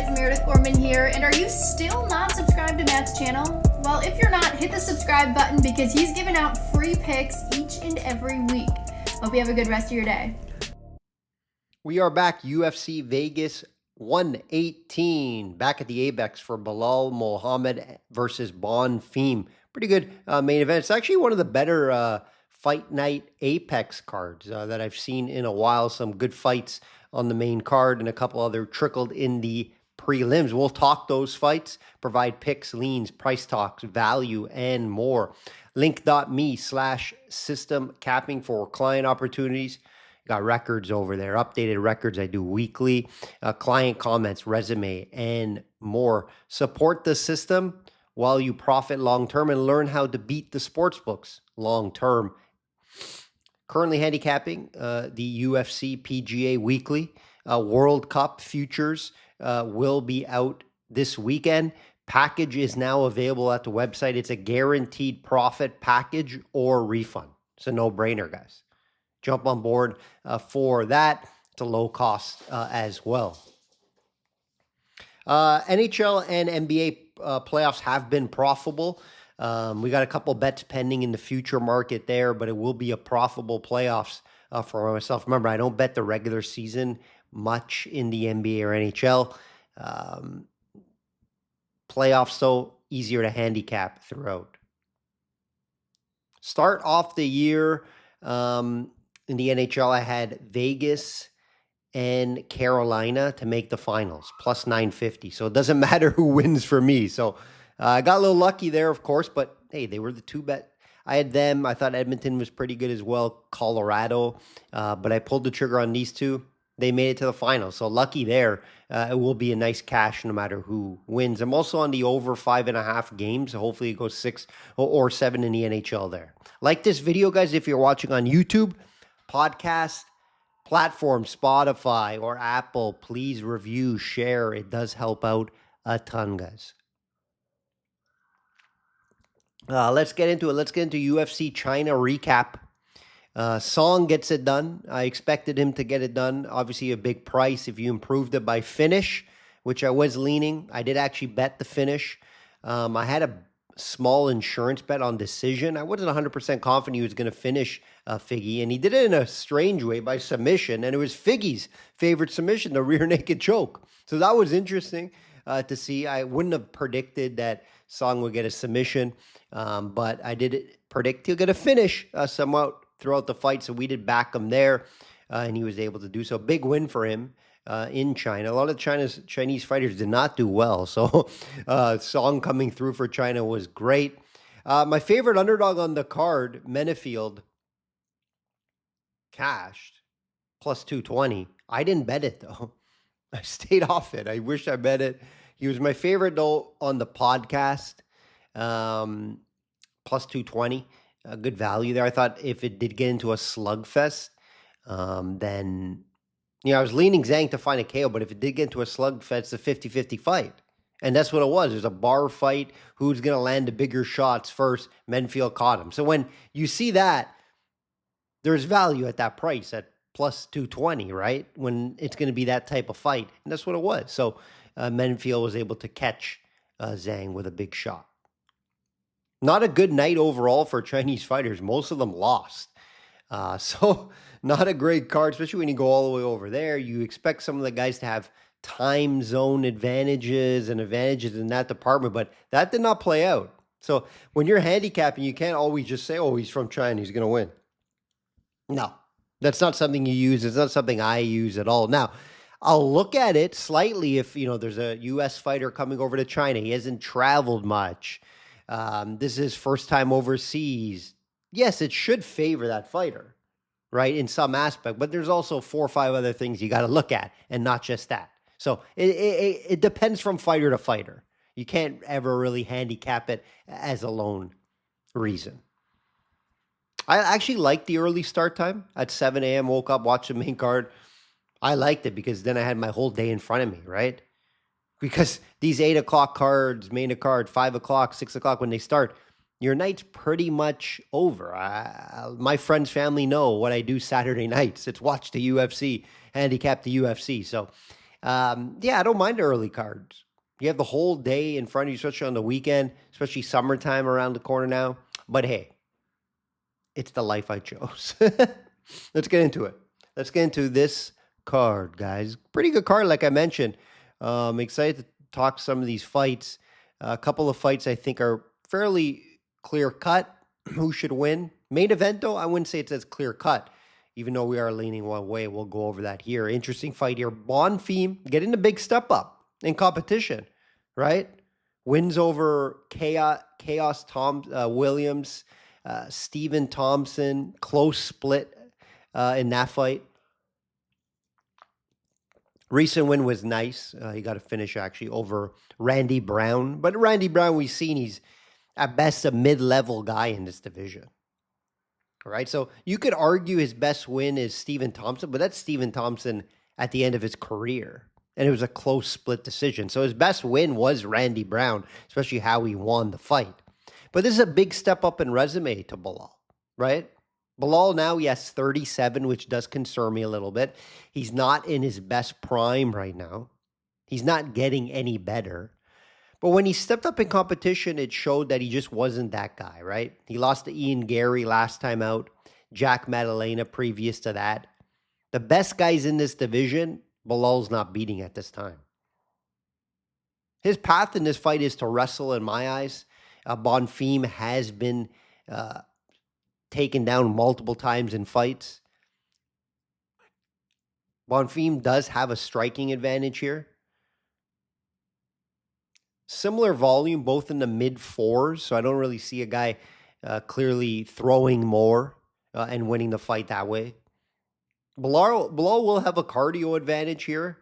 guys, Meredith Gorman here, and are you still not subscribed to Matt's channel? Well, if you're not, hit the subscribe button because he's giving out free picks each and every week. Hope you have a good rest of your day. We are back, UFC Vegas 118, back at the Apex for Bilal Muhammad versus Bonfim. Pretty good main event. It's actually one of the better fight night Apex cards that I've seen in a while. Some good fights on the main card and a couple other trickled in the prelims. We'll talk those fights, provide picks, leans, price talks, value, and more. Link.me/system capping for client opportunities. Got records over there, updated records I do weekly, client comments, resume, and more. Support the system while you profit long-term and learn how to beat the sports books long-term. Currently handicapping the UFC PGA Weekly. World Cup futures will be out this weekend. Package is now available at the website. It's a guaranteed profit package or refund. It's a no-brainer, guys. Jump on board for that. It's a low cost as well. NHL and NBA playoffs have been profitable. We got a couple bets pending in the future market there, but it will be a profitable playoffs for myself. Remember, I don't bet the regular season much in the NBA or NHL. Playoffs, though, easier to handicap throughout. Start off the year in the NHL, I had Vegas and Carolina to make the finals, plus 950. So it doesn't matter who wins for me. So I got a little lucky there, of course, but hey, they were the two bet. I had them. I thought Edmonton was pretty good as well, Colorado, but I pulled the trigger on these two. They made it to the finals, so lucky there. It will be a nice cash no matter who wins. I'm also on the over 5.5 games, so hopefully it goes 6 or 7 in the NHL there. Like this video, guys, if you're watching on YouTube, podcast platform, Spotify or Apple, please review, share. It does help out a ton, guys. Let's get into it. Let's get into UFC China Recap. Song gets it done. I expected him to get it done. Obviously, a big price if you improved it by finish, which I was leaning. I did actually bet the finish. I had a small insurance bet on decision. I wasn't 100% confident he was going to finish Figgy, and he did it in a strange way by submission, and it was Figgy's favorite submission, the rear naked choke. So that was interesting to see. I wouldn't have predicted that Song would get a submission, but I did predict he'll get a finish somewhat throughout the fight, so we did back him there, and he was able to do so. Big win for him in China. A lot of Chinese fighters did not do well, so Song coming through for China was great. My favorite underdog on the card, Menefield, cashed plus 220. I didn't bet it, though. I stayed off it. I wish I bet it. He was my favorite, though, on the podcast, plus 220. A good value there. I thought if it did get into a slugfest, then, I was leaning Zhang to find a KO, but if it did get into a slugfest, it's a 50-50 fight. And that's what it was. It was a bar fight. Who's going to land the bigger shots first? Menfield caught him. So when you see that, there's value at that price at plus 220, right? When it's going to be that type of fight. And that's what it was. So Menfield was able to catch Zhang with a big shot. Not a good night overall for Chinese fighters. Most of them lost. So not a great card, especially when you go all the way over there. You expect some of the guys to have time zone advantages and advantages in that department, but that did not play out. So when you're handicapping, you can't always just say, oh, he's from China, he's going to win. No, that's not something you use. It's not something I use at all. Now, I'll look at it slightly if, there's a U.S. fighter coming over to China. He hasn't traveled much. This is his first time overseas. Yes, it should favor that fighter, right, in some aspect. But there's also 4 or 5 other things you got to look at, and not just that. So it depends from fighter to fighter. You can't ever really handicap it as a lone reason. I actually liked the early start time at 7 a.m. Woke up, watched the main card. I liked it because then I had my whole day in front of me, right? Because these 8 o'clock cards, main card, 5 o'clock, 6 o'clock, when they start, your night's pretty much over. My friends, family know what I do Saturday nights. It's watch the UFC, handicap the UFC. So Yeah, I don't mind early cards. You have the whole day in front of you, especially on the weekend, especially summertime around the corner now. But hey, it's the life I chose. Let's get into it. Let's get into this card, guys. Pretty good card, like I mentioned. Excited to talk some of these fights. A couple of fights I think are fairly clear cut. Who should win? Main event, though, I wouldn't say it's as clear cut. Even though we are leaning one way, we'll go over that here. Interesting fight here. Bonfim getting the big step up in competition, right? Wins over Chaos Tom Williams, Stephen Thompson, close split in that fight. Recent win was nice. He got a finish actually over Randy Brown. But Randy Brown, we've seen he's at best a mid-level guy in this division. All right, so you could argue his best win is Stephen Thompson, but that's Stephen Thompson at the end of his career. And it was a close split decision. So his best win was Randy Brown, especially how he won the fight. But this is a big step up in resume to Belal, right? Belal now, yes, 37, which does concern me a little bit. He's not in his best prime right now. He's not getting any better. But when he stepped up in competition, it showed that he just wasn't that guy, right? He lost to Ian Gary last time out, Jack Maddalena previous to that. The best guys in this division, Belal's not beating at this time. His path in this fight is to wrestle, in my eyes. Bonfim has been taken down multiple times in fights. Bonfim does have a striking advantage here. Similar volume, both in the mid fours, so I don't really see a guy clearly throwing more and winning the fight that way. Belal will have a cardio advantage here.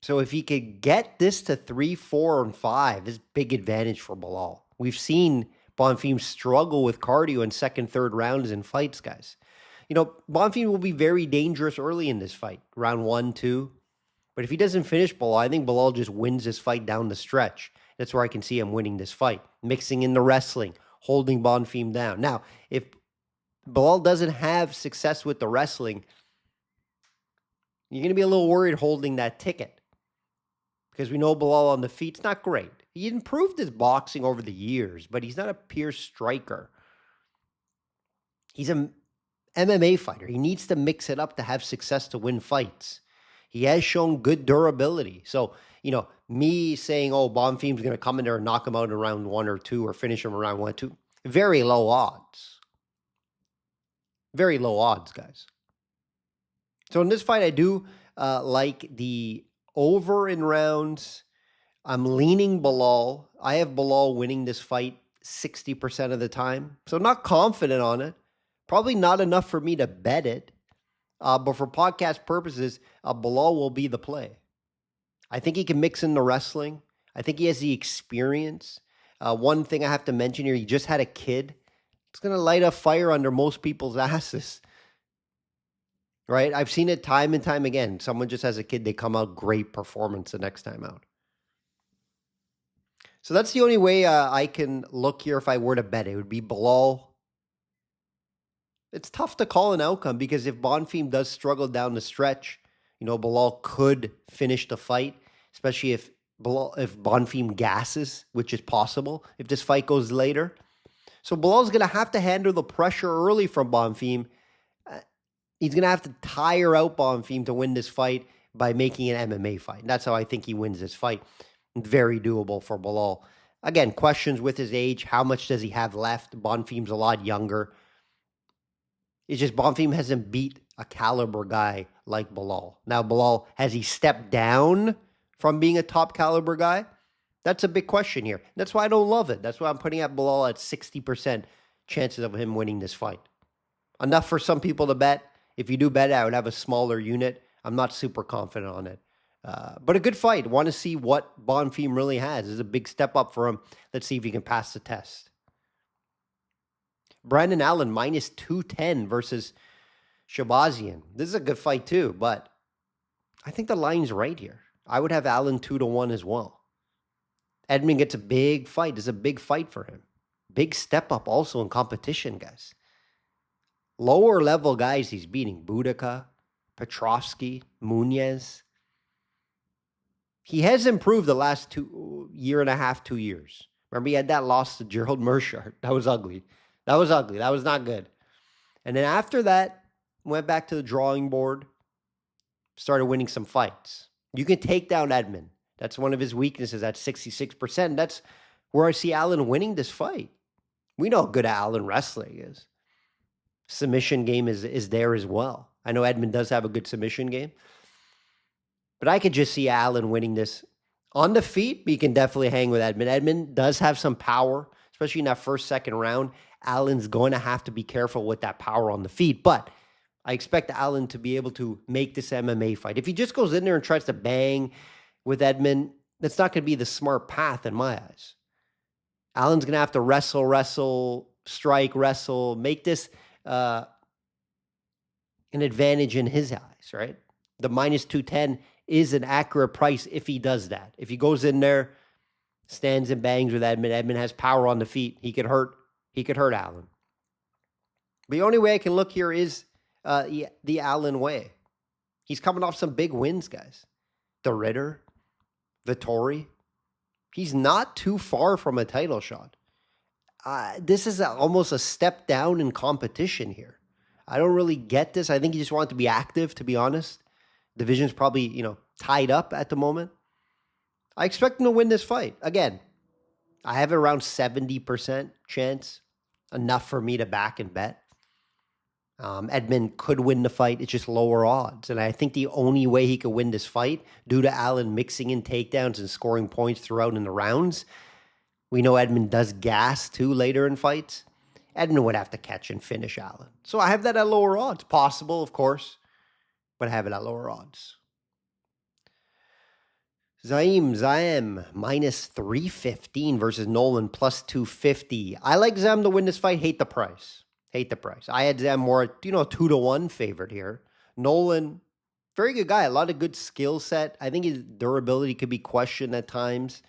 So if he could get this to 3, 4, and 5, this is big advantage for Belal. We've seen Bonfim struggle with cardio in second, third rounds in fights, guys. You know, Bonfim will be very dangerous early in this fight, round 1, 2. But if he doesn't finish Belal, I think Belal just wins this fight down the stretch. That's where I can see him winning this fight. Mixing in the wrestling, holding Bonfim down. Now, if Belal doesn't have success with the wrestling, you're going to be a little worried holding that ticket. Because we know Belal on the feet's not great. He improved his boxing over the years, but he's not a pure striker. He's an MMA fighter. He needs to mix it up to have success to win fights. He has shown good durability. So, you know, me saying, oh, Bonfim's going to come in there and knock him out in round 1 or 2 or finish him around 1, 2, very low odds. Very low odds, guys. So in this fight, I do like the over in rounds. I'm leaning Belal. I have Belal winning this fight 60% of the time. So not confident on it. Probably not enough for me to bet it. But for podcast purposes, Belal will be the play. I think he can mix in the wrestling. I think he has the experience. One thing I have to mention here, he just had a kid. It's going to light a fire under most people's asses. Right? I've seen it time and time again. Someone just has a kid, they come out great performance the next time out. So that's the only way I can look here if I were to bet. It would be Belal. It's tough to call an outcome because if Bonfim does struggle down the stretch, you know, Belal could finish the fight, especially if Bonfim gasses, which is possible if this fight goes later. So Belal's going to have to handle the pressure early from Bonfim. He's going to have to tire out Bonfim to win this fight by making an MMA fight. And that's how I think he wins this fight. Very doable for Belal. Again, questions with his age. How much does he have left? Bonfim's a lot younger. It's just Bonfim hasn't beat a caliber guy like Belal. Now, Belal, has he stepped down from being a top caliber guy? That's a big question here. That's why I don't love it. That's why I'm putting at Belal at 60% chances of him winning this fight. Enough for some people to bet. If you do bet, I would have a smaller unit. I'm not super confident on it. But a good fight. Want to see what Bonfim really has. This is a big step up for him. Let's see if he can pass the test. Brandon Allen minus 210 versus Shabazian. This is a good fight too, but I think the line's right here. I would have Allen 2-1 as well. Edmund gets a big fight. This is a big fight for him. Big step up also in competition, guys. Lower level guys he's beating. Boudica, Petrovsky, Munez. He has improved the last 2.5 years, 2 years. Remember, he had that loss to Gerald Meerschaert. That was ugly. That was ugly. That was not good. And then after that, went back to the drawing board, started winning some fights. You can take down Edmund. That's one of his weaknesses at 66%. That's where I see Allen winning this fight. We know how good Allen wrestling is. Submission game is there as well. I know Edmund does have a good submission game. But I could just see Allen winning this on the feet. He can definitely hang with Edmund. Edmund does have some power, especially in that first, second round. Allen's going to have to be careful with that power on the feet. But I expect Allen to be able to make this MMA fight. If he just goes in there and tries to bang with Edmund, that's not going to be the smart path in my eyes. Allen's going to have to wrestle, strike, wrestle, make this an advantage in his eyes, right? The minus 210 is an accurate price if he does that. If he goes in there, stands and bangs with Edmund, Edmund has power on the feet, he could hurt Allen. But the only way I can look here is the Allen way. He's coming off some big wins, guys. The Ritter, Vittori. He's not too far from a title shot. This is almost a step down in competition here. I don't really get this. I think he just wanted to be active, to be honest. Division's probably, tied up at the moment. I expect him to win this fight. Again, I have around 70% chance, enough for me to back and bet. Edmund could win the fight. It's just lower odds. And I think the only way he could win this fight, due to Allen mixing in takedowns and scoring points throughout in the rounds, we know Edmund does gas too later in fights. Edmund would have to catch and finish Allen. So I have that at lower odds. Possible, of course, but I have it at lower odds. Zaim, minus 315 versus Nolan, plus 250. I like Zam to win this fight. Hate the price. I had Zam more, 2-1 favorite here. Nolan, very good guy. A lot of good skill set. I think his durability could be questioned at times.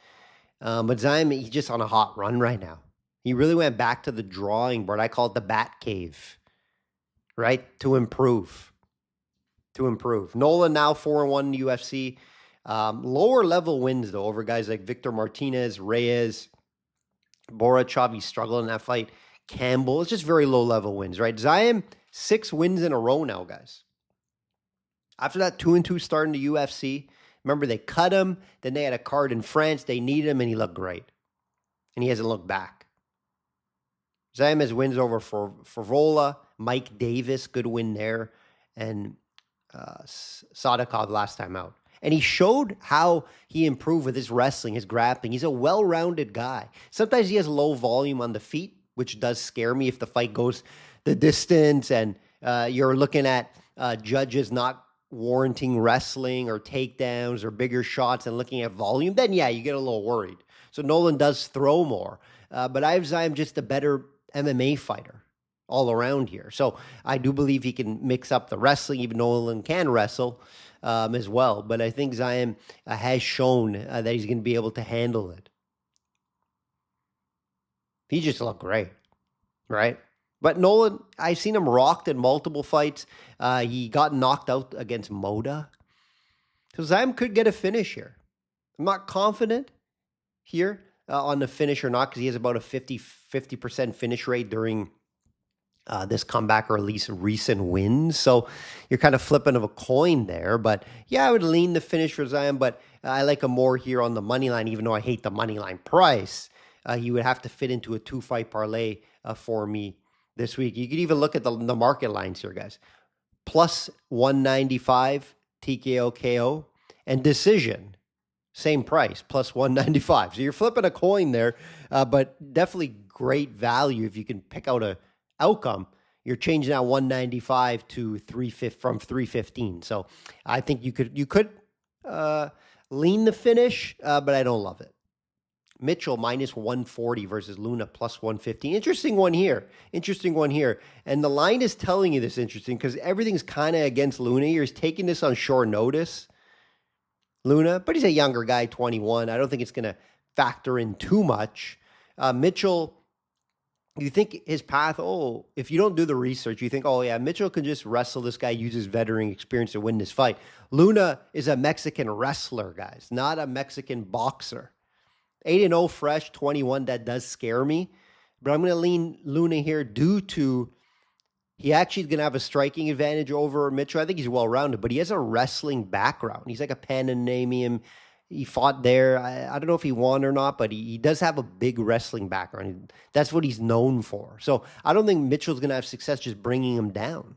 But Zaim, he's just on a hot run right now. He really went back to the drawing board. I call it the Bat Cave, right? To improve. Nolan now 4-1 in the UFC. Lower level wins, though, over guys like Victor Martinez, Reyes, Borachav. He's struggling in that fight. Campbell. It's just very low level wins, right? Zaim, 6 wins in a row now, guys. After that 2-2 start in the UFC, remember they cut him. Then they had a card in France. They needed him, and he looked great. And he hasn't looked back. Zaim has wins over Favola, Mike Davis, good win there, and Sadikov last time out. And he showed how he improved with his wrestling, his grappling. He's a well-rounded guy. Sometimes he has low volume on the feet, which does scare me if the fight goes the distance and you're looking at judges not warranting wrestling or takedowns or bigger shots and looking at volume. Then, yeah, you get a little worried. So Nolan does throw more. But I have Zaim just a better MMA fighter all around here. So I do believe he can mix up the wrestling, even Nolan can wrestle as well. But I think Zaim has shown that he's going to be able to handle it. He just looked great, right? But Nolan, I've seen him rocked in multiple fights. He got knocked out against Moda. So Zaim could get a finish here. I'm not confident here on the finish or not, because he has about a 50% finish rate during this comeback, or at least recent wins. So you're kind of flipping of a coin there. But yeah, I would lean the finish for Zaim, but I like him more here on the money line, even though I hate the money line price. He would have to fit into a 2-fight parlay for me this week. You could even look at the market lines here, guys. Plus 195 TKO KO and decision, same price, plus 195. So you're flipping a coin there, but definitely great value if you can pick out a outcome. You're changing that 195 to 350 from 315. So I think you could lean the finish, but I don't love it. Mitchell minus 140 versus Luna plus 150. Interesting one here. And the line is telling you this interesting because everything's kind of against Luna. He's taking this on short notice, Luna, but he's a younger guy, 21. I don't think it's going to factor in too much. Mitchell You think his path, oh, if you don't do the research, you think, oh, yeah, Mitchell can just wrestle this guy, use his veteran experience to win this fight. Luna is a Mexican wrestler, guys, not a Mexican boxer. 8-0 fresh, 21. That does scare me. But I'm going to lean Luna here due to he actually is going to have a striking advantage over Mitchell. I think he's well-rounded, but he has a wrestling background. He's like a Panamanian. He fought there. I don't know if he won or not, but he does have a big wrestling background. That's what he's known for. So I don't think Mitchell's going to have success just bringing him down.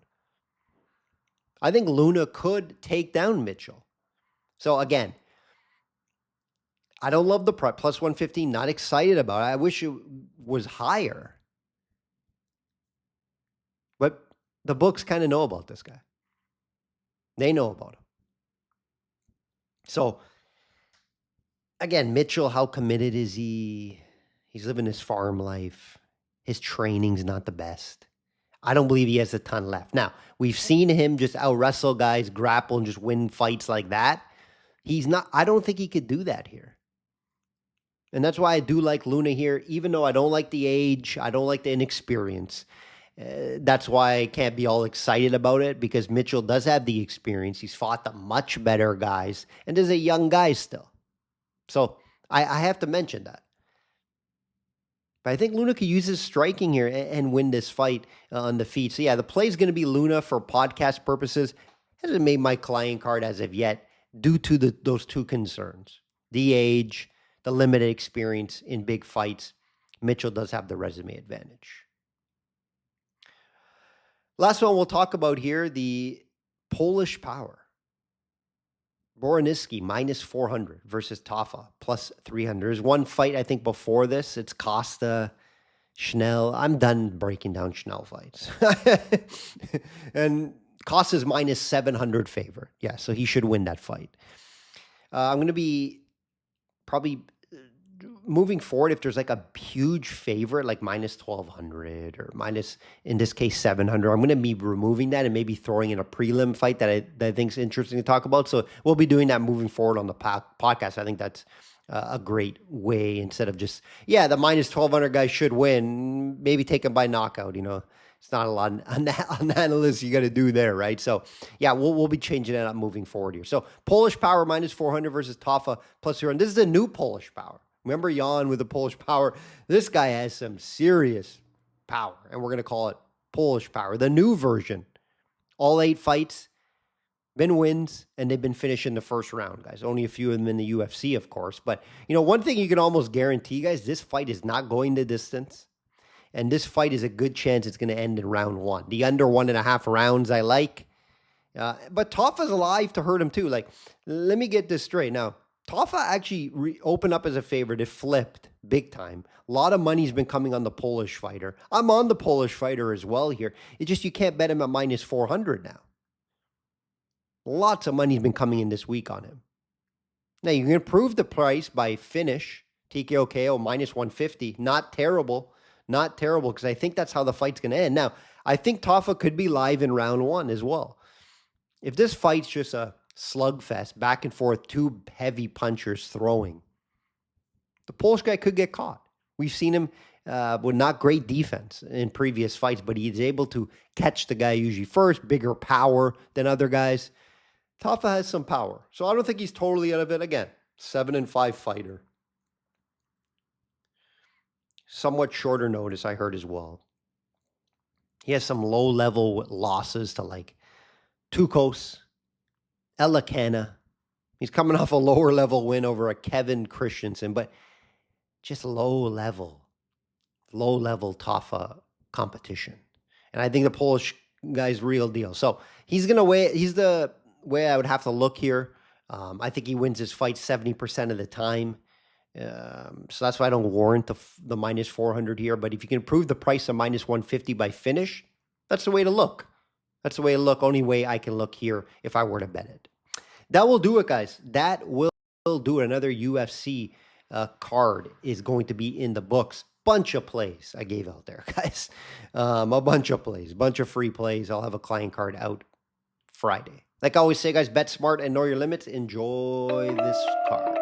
I think Luna could take down Mitchell. So again, I don't love the price. Plus 115, not excited about it. I wish it was higher. But the books kind of know about this guy. They know about him. So, again, Mitchell, how committed is he? He's living his farm life. His training's not the best. I don't believe he has a ton left. Now, we've seen him just out-wrestle guys, grapple, and just win fights like that. I don't think he could do that here. And that's why I do like Luna here, even though I don't like the age, I don't like the inexperience. That's why I can't be all excited about it, because Mitchell does have the experience. He's fought the much better guys, and is a young guy still. So I have to mention that. But I think Luna could use his striking here and win this fight on the feet. So yeah, the play is going to be Luna for podcast purposes. Hasn't made my client card as of yet due to those two concerns. The age, the limited experience in big fights. Mitchell does have the resume advantage. Last one we'll talk about here, the Polish Power. Boroniski, minus 400 versus Tafa, plus 300. There's one fight, I think, before this. It's Costa, Schnell. I'm done breaking down Schnell fights. And Costa's minus 700 favorite. Yeah, so he should win that fight. I'm going to be probably moving forward, if there's like a huge favorite, like minus 1,200 or minus, in this case, 700, I'm going to be removing that and maybe throwing in a prelim fight that I think is interesting to talk about. So we'll be doing that moving forward on the podcast. I think that's a great way, instead of just, the minus 1,200 guy should win, maybe take him by knockout. It's not a lot on analysis you got to do there, right? So, we'll be changing that up moving forward here. So, Polish Power minus 400 versus Tafa plus 300. This is the new Polish Power. Remember Jan with the Polish Power? This guy has some serious power, and we're going to call it Polish Power. The new version. All 8 fights, been wins, and they've been finished in the first round, guys. Only a few of them in the UFC, of course. But, one thing you can almost guarantee, guys, this fight is not going the distance. And this fight is a good chance it's going to end in round 1. The under 1.5 rounds I like. But Tafa's alive to hurt him too. Like, let me get this straight. Now, Tafa actually opened up as a favorite. It flipped big time. A lot of money's been coming on the Polish fighter. I'm on the Polish fighter as well here. It's just you can't bet him at minus 400 now. Lots of money's been coming in this week on him. Now, you can improve the price by finish. TKO KO minus 150. Not terrible. Not terrible, because I think that's how the fight's going to end. Now, I think Tafa could be live in round 1 as well. If this fight's just a slugfest, back and forth, 2 heavy punchers throwing, the Polish guy could get caught. We've seen him with not great defense in previous fights, but he's able to catch the guy usually first, bigger power than other guys. Tafa has some power, so I don't think he's totally out of it. Again, 7-5 fighter. Somewhat shorter notice, I heard as well. He has some low-level losses to like Tukos, Elakana. He's coming off a lower-level win over a Kevin Christensen, but just low-level Tafa competition. And I think the Polish guy's real deal. So he's the way I would have to look here. I think he wins his fight 70% of the time. So that's why I don't warrant the minus 400 here. But if you can improve the price of minus 150 by finish, that's the way to look. That's the way to look. Only way I can look here if I were to bet it. That will do it, guys. That will do it. Another UFC card is going to be in the books. Bunch of plays I gave out there, guys. A bunch of plays, bunch of free plays. I'll have a client card out Friday. Like I always say, guys, bet smart and know your limits. Enjoy this card.